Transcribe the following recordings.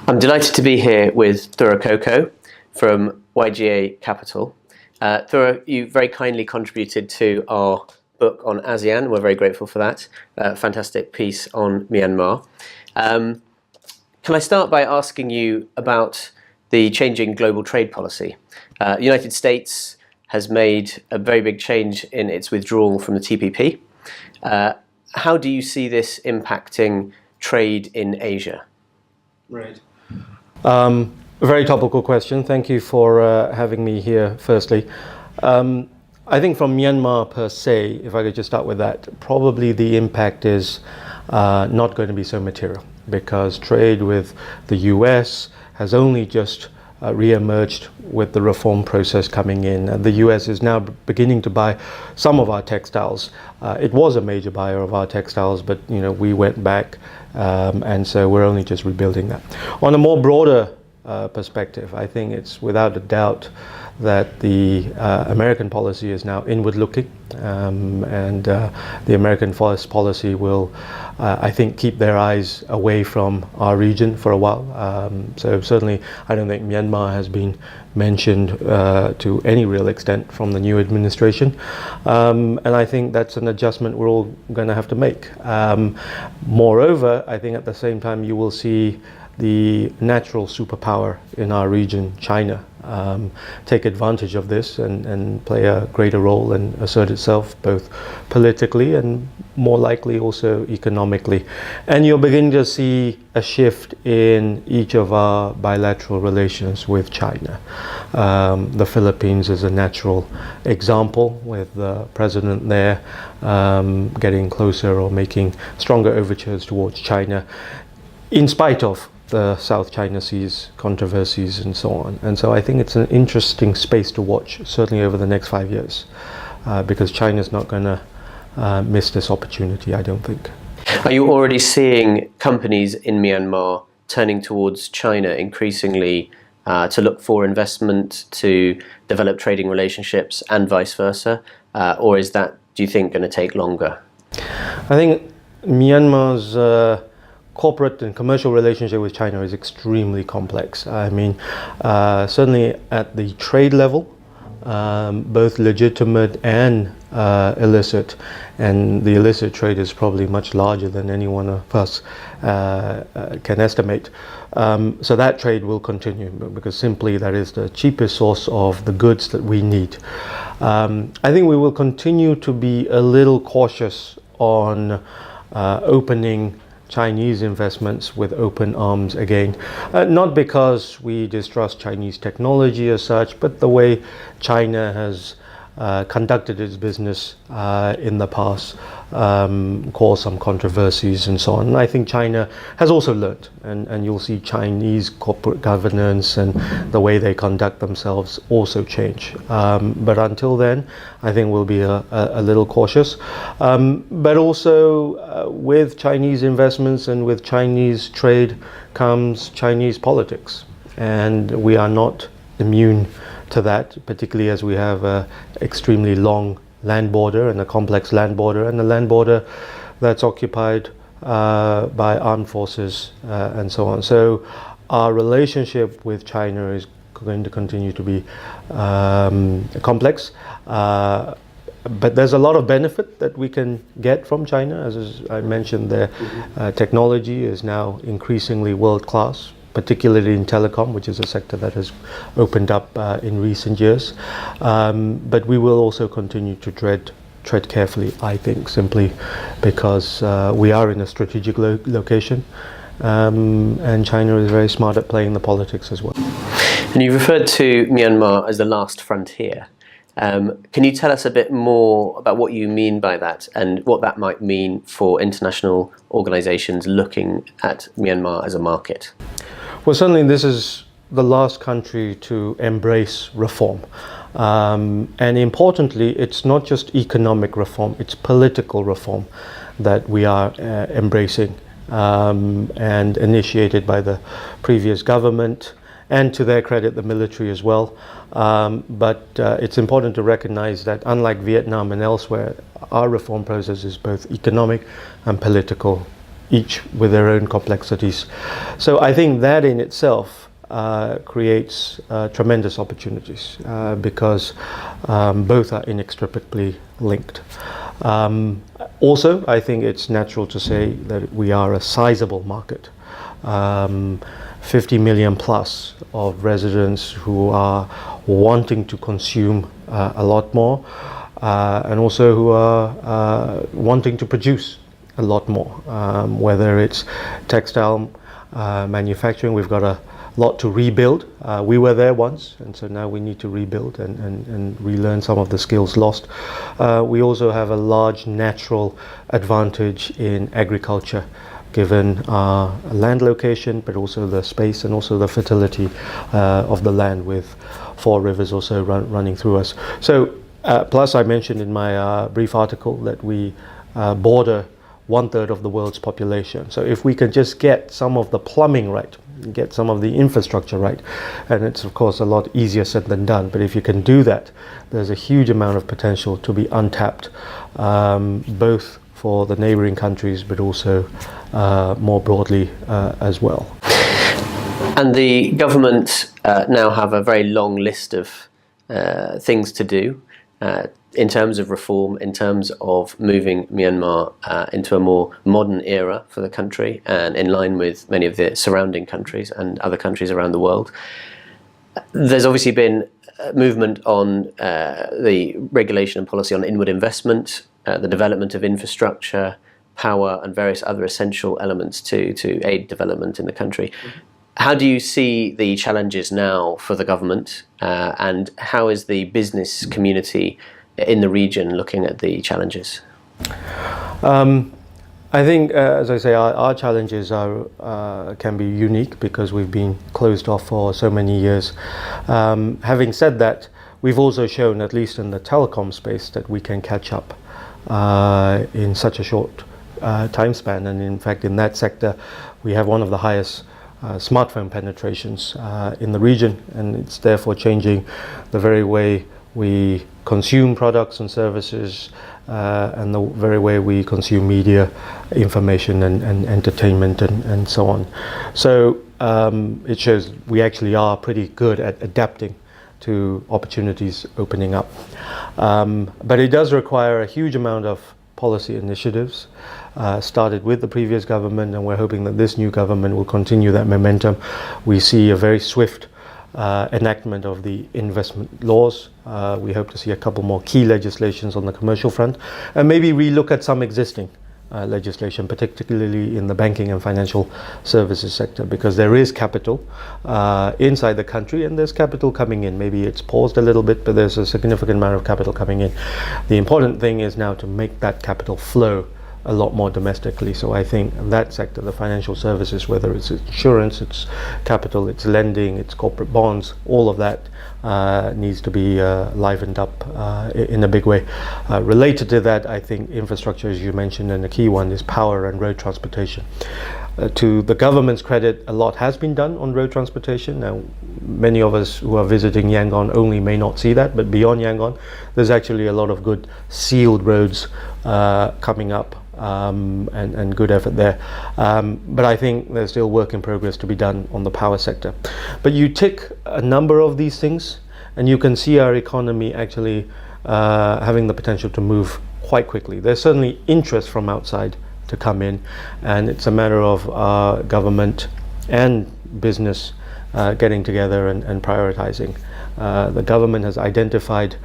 I'm delighted to be here with Thura Koko from YGA Capital. Thura, you very kindly contributed to our book on ASEAN. We're very grateful for that. Fantastic piece on Myanmar. Can I start by asking you about the changing global trade policy? The United States has made a very big change in its withdrawal from the TPP. How do you see this impacting trade in Asia? Right. A very topical question. Thank you for having me here, firstly. I think from Myanmar per se, if I could just start with that, probably the impact is not going to be so material because trade with the US has only just re-emerged with the reform process coming in. The US is now beginning to buy some of our textiles. It was a major buyer of our textiles, but we went back, and so we're only just rebuilding that. On a more broader perspective, I think it's without a doubt that the American policy is now inward-looking, and the American forest policy will, I think, keep their eyes away from our region for a while. So certainly, I don't think Myanmar has been mentioned to any real extent from the new administration, and I think that's an adjustment we're all going to have to make. Moreover, I think at the same time you will see the natural superpower in our region, China, take advantage of this and play a greater role and assert itself both politically and more likely also economically. And you're beginning to see a shift in each of our bilateral relations with China. The Philippines is a natural example with the president there getting closer or making stronger overtures towards China in spite of the South China Sea's controversies and so on. And so I think it's an interesting space to watch, certainly over the next 5 years, because China's not going to miss this opportunity, I don't think. Are you already seeing companies in Myanmar turning towards China increasingly to look for investment, to develop trading relationships and vice versa? Or is that, do you think, going to take longer? I think Myanmar's corporate and commercial relationship with China is extremely complex. I mean, certainly at the trade level, both legitimate and illicit, and the illicit trade is probably much larger than any one of us can estimate. So that trade will continue because simply that is the cheapest source of the goods that we need. I think we will continue to be a little cautious on opening Chinese investments with open arms again, not because we distrust Chinese technology as such, but the way China has conducted its business in the past caused some controversies and so on. And I think China has also learned, and you'll see Chinese corporate governance and the way they conduct themselves also change. But until then, I think we'll be a little cautious. But also with Chinese investments and with Chinese trade comes Chinese politics. And we are not immune to that, particularly as we have an extremely long land border and a complex land border, and a land border that's occupied by armed forces and so on. So our relationship with China is going to continue to be complex, but there's a lot of benefit that we can get from China. As I mentioned, their technology is now increasingly world-class, particularly in telecom, which is a sector that has opened up in recent years. But we will also continue to tread carefully, I think, simply because we are in a strategic location, and China is very smart at playing the politics as well. And you referred to Myanmar as the last frontier. Can you tell us a bit more about what you mean by that and what that might mean for international organizations looking at Myanmar as a market? Well, certainly this is the last country to embrace reform. And importantly, it's not just economic reform, it's political reform that we are embracing and initiated by the previous government, and to their credit, the military as well. But it's important to recognize that unlike Vietnam and elsewhere, our reform process is both economic and political each with their own complexities. So I think that in itself creates tremendous opportunities because both are inextricably linked. Also, I think it's natural to say that we are a sizable market. 50 million plus of residents who are wanting to consume a lot more, and also who are wanting to produce a lot more, whether it's textile manufacturing. We've got a lot to rebuild. We were there once, and so now we need to rebuild and relearn some of the skills lost. We also have a large natural advantage in agriculture, given our land location, but also the space and also the fertility of the land, with 4 rivers also running through us. So plus I mentioned in my brief article that we border 1/3 of the world's population. So if we can just get some of the plumbing right, get some of the infrastructure right, and it's of course a lot easier said than done, but if you can do that, there's a huge amount of potential to be untapped, both for the neighboring countries, but also more broadly as well. And the government now have a very long list of things to do in terms of reform, in terms of moving Myanmar into a more modern era for the country, and in line with many of the surrounding countries and other countries around the world. There's obviously been movement on the regulation and policy on inward investment, the development of infrastructure, power, and various other essential elements to aid development in the country. Mm-hmm. How do you see the challenges now for the government, and how is the business community in the region looking at the challenges? I think, as I say, our challenges can be unique because we've been closed off for so many years. Having said that, we've also shown, at least in the telecom space, that we can catch up in such a short time span. And in fact, in that sector, we have one of the highest smartphone penetrations in the region, and it's therefore changing the very way we consume products and services, and the very way we consume media, information and entertainment and so on. So it shows we actually are pretty good at adapting to opportunities opening up. But it does require a huge amount of policy initiatives, started with the previous government, and we're hoping that this new government will continue that momentum. We see a very swift enactment of the investment laws. We hope to see a couple more key legislations on the commercial front, and maybe relook at some existing legislation, particularly in the banking and financial services sector, because there is capital inside the country and there's capital coming in. Maybe it's paused a little bit, but there's a significant amount of capital coming in. The important thing is now to make that capital flow a lot more domestically. So I think that sector, the financial services, whether it's insurance, it's capital, it's lending, it's corporate bonds, all of that needs to be livened up in a big way. Related to that, I think infrastructure, as you mentioned, and the key one is power and road transportation. To the government's credit, a lot has been done on road transportation. Now, many of us who are visiting Yangon only may not see that, but beyond Yangon, there's actually a lot of good sealed roads coming up. And good effort there. But I think there's still work in progress to be done on the power sector. But you tick a number of these things, and you can see our economy actually having the potential to move quite quickly. There's certainly interest from outside to come in, and it's a matter of government and business getting together and prioritizing. The government has identified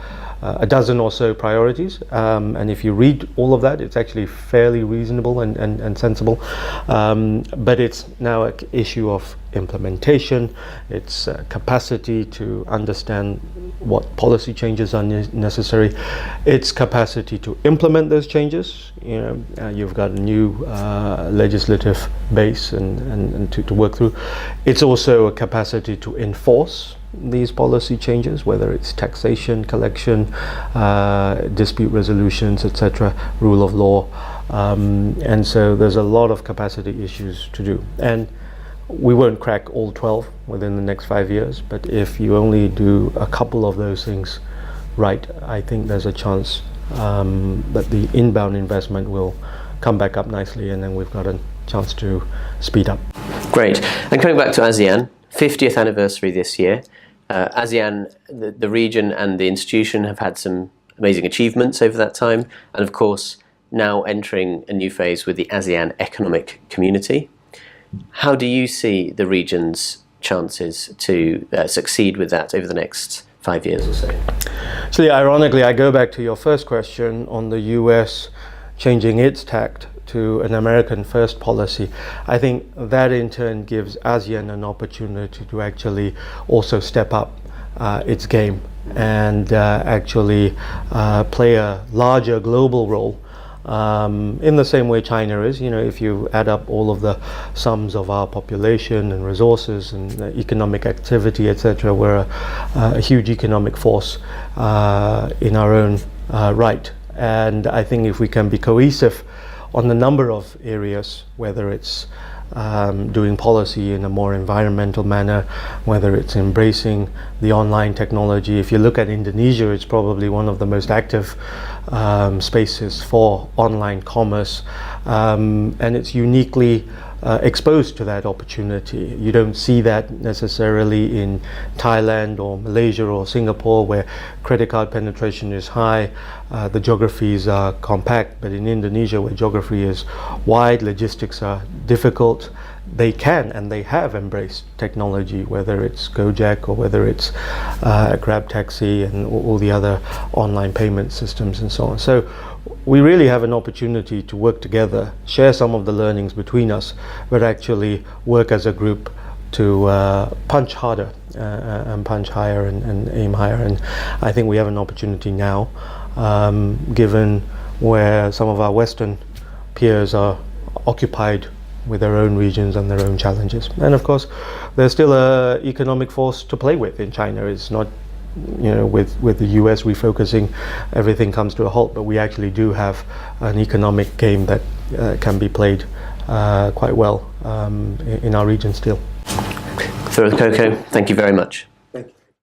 a dozen or so priorities, and if you read all of that, it's actually fairly reasonable and sensible, but it's now an issue of implementation. It's capacity to understand what policy changes are necessary. It's capacity to implement those changes. You've got a new legislative base and to work through. It's also a capacity to enforce these policy changes, whether it's taxation, collection, dispute resolutions, etc., rule of law, and so there's a lot of capacity issues to do, and we won't crack all 12 within the next 5 years, but if you only do a couple of those things right, I think there's a chance that the inbound investment will come back up nicely, and then we've got a chance to speed up. Great. And coming back to ASEAN, 50th anniversary this year. ASEAN, the region and the institution have had some amazing achievements over that time, and of course now entering a new phase with the ASEAN Economic Community. How do you see the region's chances to succeed with that over the next 5 years or so? So ironically, I go back to your first question on the US changing its tact to an American first policy. I think that in turn gives ASEAN an opportunity to actually also step up its game and actually play a larger global role. In the same way China is, if you add up all of the sums of our population and resources and economic activity, etc., we're a huge economic force in our own right. And I think if we can be cohesive on the number of areas, whether it's doing policy in a more environmental manner, whether it's embracing the online technology. If you look at Indonesia, it's probably one of the most active spaces for online commerce, and it's uniquely exposed to that opportunity. You don't see that necessarily in Thailand or Malaysia or Singapore, where credit card penetration is high, the geographies are compact, but in Indonesia, where geography is wide, logistics are difficult, they can and they have embraced technology, whether it's Gojek or whether it's Grab Taxi and all the other online payment systems and so on. So we really have an opportunity to work together, share some of the learnings between us, but actually work as a group to punch harder and punch higher and aim higher. And I think we have an opportunity now, given where some of our Western peers are occupied with their own regions and their own challenges. And of course, there's still an economic force to play with in China. It's not, with the US refocusing, everything comes to a halt, but we actually do have an economic game that can be played quite well in our region still. Thorough Coco, thank you very much.